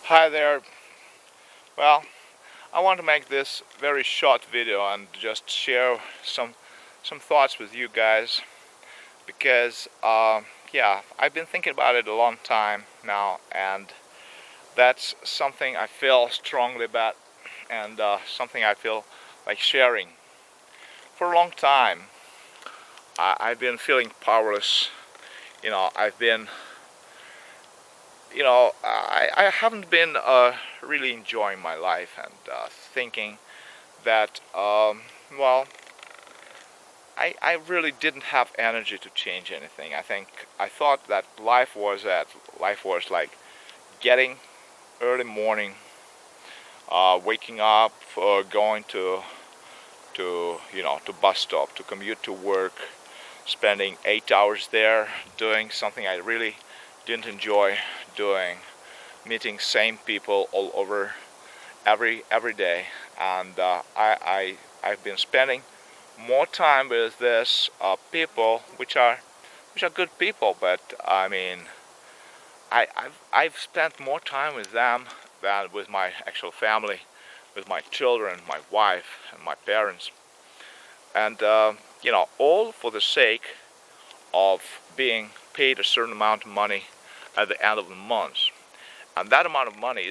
Hi there. Well, I want to make this very short video and just share some thoughts with you guys because yeah, I've been thinking about it a long time now, and that's something I feel strongly about, and something I feel like sharing. For a long time, I've been feeling powerless. I've been I haven't been really enjoying my life, and thinking that, well, I really didn't have energy to change anything. I thought that life was like getting early morning, waking up, going to bus stop, to commute to work, spending 8 hours there doing something I really didn't enjoy doing, meeting same people all over every day, and I've been spending more time with this people, which are good people, but I mean I've spent more time with them than with my actual family, with my children, my wife, and my parents, and all for the sake of being paid a certain amount of money at the end of the month. And that amount of money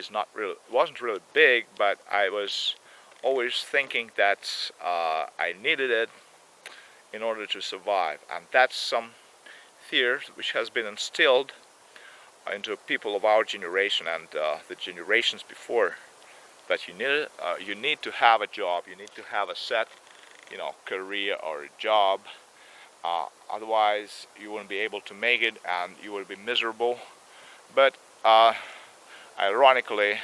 wasn't really big, but I was always thinking that I needed it in order to survive. And that's some fear which has been instilled into people of our generation and the generations before, that you need to have a job, you need to have a set, career or a job. Otherwise, you wouldn't be able to make it, and you will be miserable. But ironically,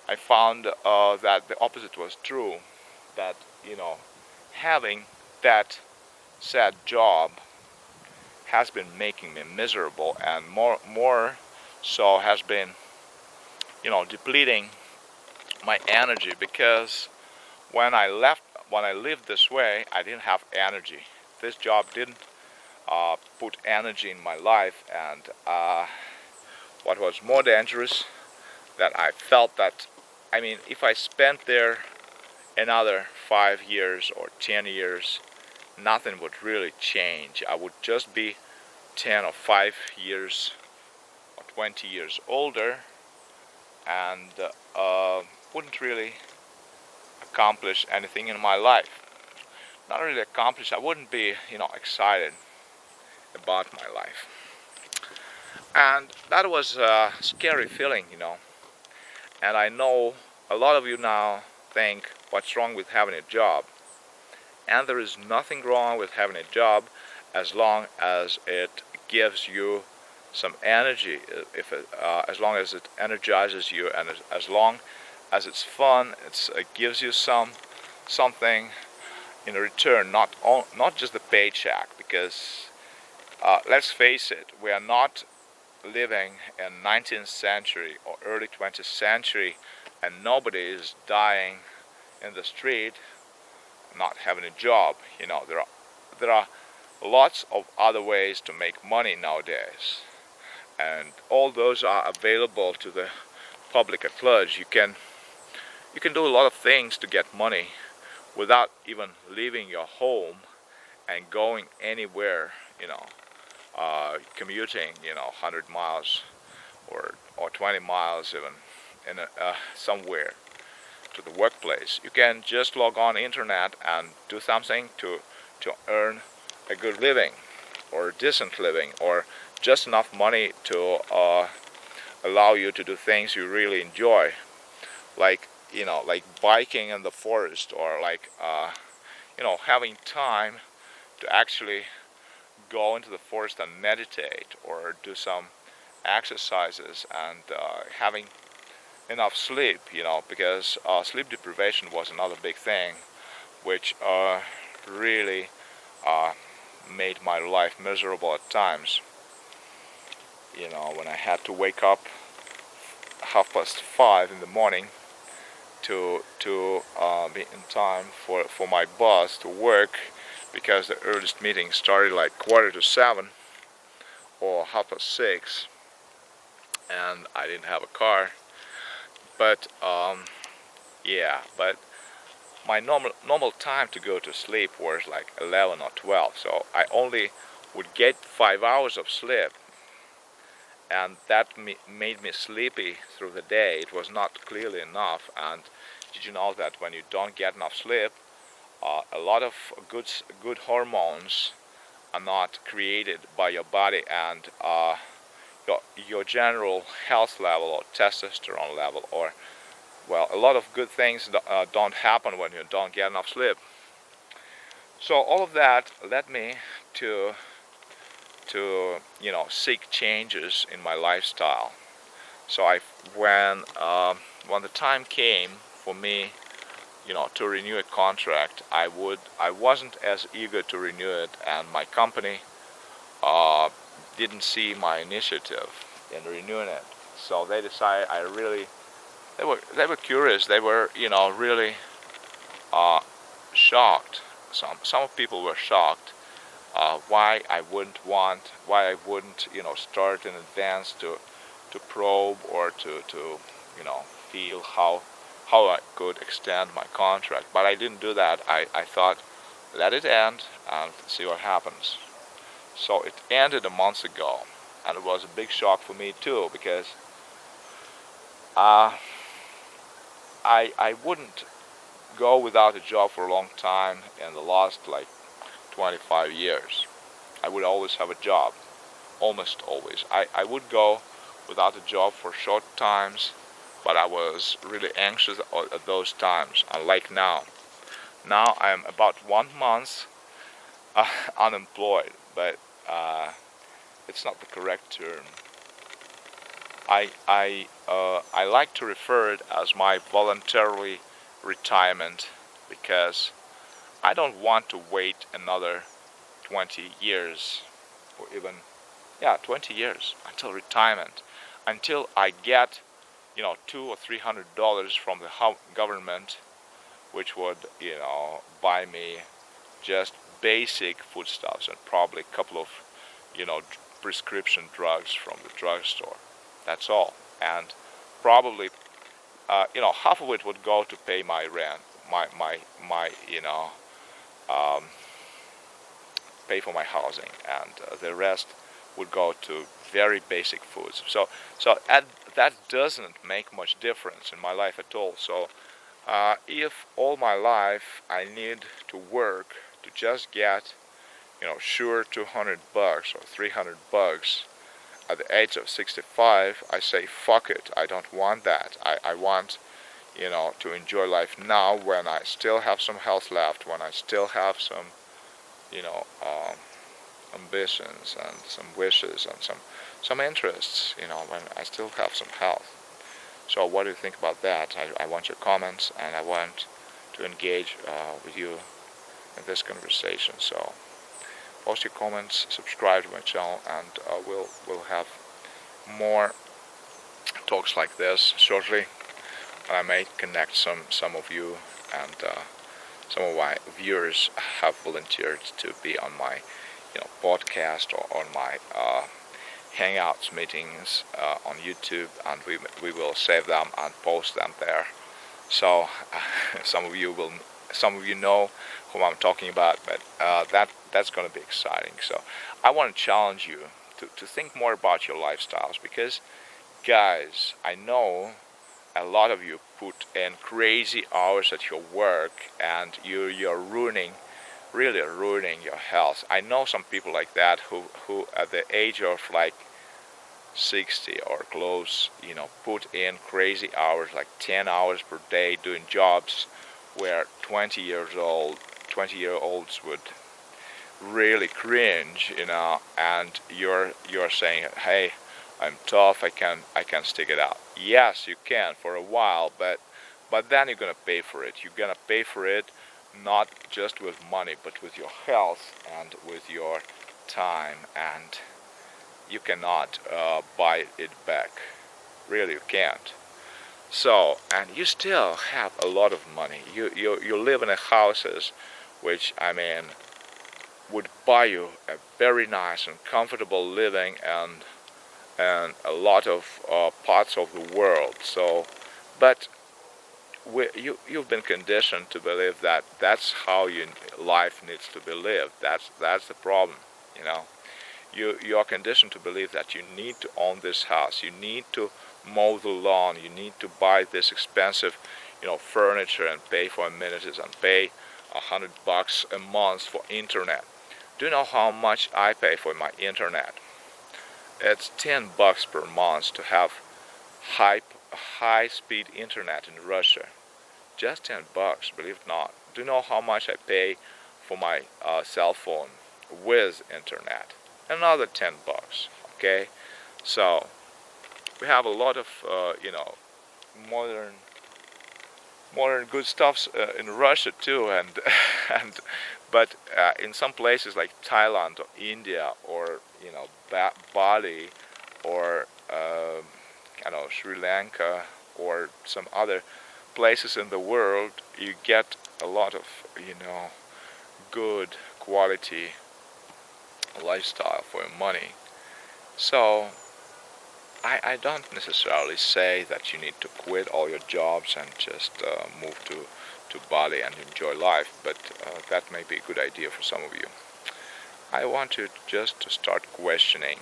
I found that the opposite was true. That having that sad job has been making me miserable, and more so has been depleting my energy, because when I lived this way, I didn't have energy. This job didn't put energy in my life, and what was more dangerous, that I felt that, I mean, if I spent there another 5 years or 10 years, nothing would really change. I would just be 10 or 5 years or 20 years older, and wouldn't really accomplish anything in my life. Not really accomplish, I wouldn't be, excited about my life. And that was a scary feeling, And I know a lot of you now think, what's wrong with having a job? And there is nothing wrong with having a job as long as it gives you some energy, as long as it energizes you, and as long as it's fun, it gives you something in return, not just the paycheck, because let's face it, we are not living in 19th century or early 20th century, and nobody is dying in the street not having a job. There are lots of other ways to make money nowadays, and all those are available to the public at large. You can do a lot of things to get money without even leaving your home and going anywhere, commuting, 100 miles or 20 miles even somewhere to the workplace. You can just log on internet and do something to earn a good living, or a decent living, or just enough money to allow you to do things you really enjoy, like biking in the forest, or like having time to actually go into the forest and meditate, or do some exercises, and having enough sleep, because sleep deprivation was another big thing which really made my life miserable at times. When I had to wake up 5:30 in the morning to be in time for my bus to work, because the earliest meeting started like 7:15 or 6:30, and I didn't have a car, But yeah, but my normal time to go to sleep was like 11 or 12, so I only would get 5 hours of sleep, and that made me sleepy through the day. It was not clearly enough. And did you know that when you don't get enough sleep, a lot of good hormones are not created by your body, and your general health level or testosterone level, or well, a lot of good things don't happen when you don't get enough sleep. So all of that led me to seek changes in my lifestyle. So when the time came for me, to renew a contract, I wasn't as eager to renew it, and my company didn't see my initiative in renewing it. So they decided they were curious. They were really shocked. Some people were shocked why I wouldn't start in advance to probe or to feel how I could extend my contract. But I didn't do that. I thought, let it end and see what happens. So it ended a month ago, and it was a big shock for me too, because I wouldn't go without a job for a long time in the last like 25 years. I would always have a job, almost always. I would go without a job for short times, but I was really anxious at those times, unlike now. Now I am about 1 month unemployed, but it's not the correct term. I like to refer it as my voluntary retirement, because I don't want to wait another 20 years, or even 20 years until retirement, until I get $200 or $300 from the government, which would buy me just basic foodstuffs and probably a couple of prescription drugs from the drugstore. That's all. And probably half of it would go to pay my rent, my pay for my housing, and the rest would go to very basic foods. So that doesn't make much difference in my life at all. So if all my life I need to work to just get sure $200 or $300 at the age of 65, I say fuck it. I don't want that. I want to enjoy life now, when I still have some health left, when I still have some ambitions and some wishes and some interests, when I still have some health. So what do you think about that? I want your comments, and I want to engage with you in this conversation. So post your comments, subscribe to my channel, and we'll have more talks like this shortly. I may connect some of you, and some of my viewers have volunteered to be on my podcast or on my Hangouts meetings on YouTube, and we will save them and post them there. So some of you know whom I'm talking about, but that's going to be exciting. So I want to challenge you to think more about your lifestyles, because guys, I know a lot of you put in crazy hours at your work, and you're really ruining your health. I know some people like that who at the age of like 60 or close, put in crazy hours, like 10 hours per day, doing jobs where 20-year-olds would really cringe, and you're saying, hey, I'm tough, I can stick it out. Yes, you can for a while, but then you're gonna pay for it. You're gonna pay for it not just with money, but with your health and with your time, and you cannot buy it back. Really, you can't. So, and you still have a lot of money. You live in houses which, would buy you a very nice and comfortable living, and a lot of parts of the world. So But you've been conditioned to believe that that's how life needs to be lived. That's the problem, you know. You are conditioned to believe that you need to own this house, you need to mow the lawn, you need to buy this expensive, furniture and pay for amenities and pay $100 a month for internet. Do you know how much I pay for my internet? It's $10 per month to have high speed internet in Russia. Just $10, believe it or not. Do you know how much I pay for my cell phone with internet? Another $10. Okay, so we have a lot of modern good stuffs in Russia too, and but in some places like Thailand or India or Bali or Sri Lanka or some other places in the world, you get a lot of good quality lifestyle for your money. So I don't necessarily say that you need to quit all your jobs and just move to Bali and enjoy life, but that may be a good idea for some of you. I want you just to start questioning,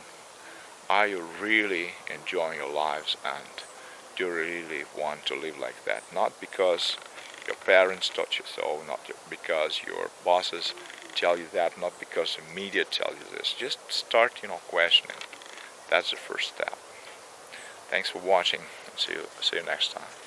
are you really enjoying your lives, and do you really want to live like that? Not because your parents taught you so, not because your bosses tell you that, not because the media tells you this. Just start, questioning. That's the first step. Thanks for watching. See you next time.